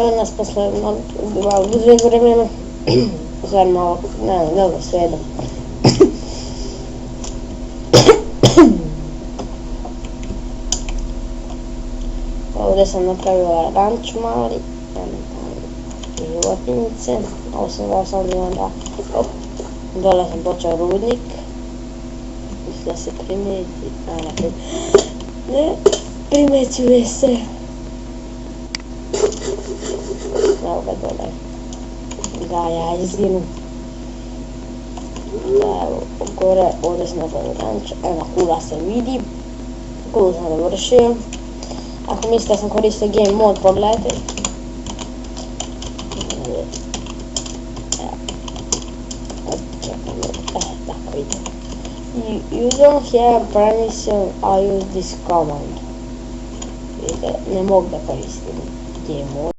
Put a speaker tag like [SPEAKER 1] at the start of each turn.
[SPEAKER 1] evo nas posle duže vremena. Sad malo, ne, dobro, sve jedno. Ovdje sam napravila ranč mali, životinjice, ovo sam onda, dole sam počeo rudnik, mislim da se primijeti, ne primjećuje se, evo ga dole, da ja izginu, evo gore, ovdje sam napravila ranč, evo kula se vidi, kulu sam dovršio. Ako mislite da sam koristio game mod, pogledajte. Tako vidite. You don't have permission, I use this command. Vidite, ne mogu da koristim game mod.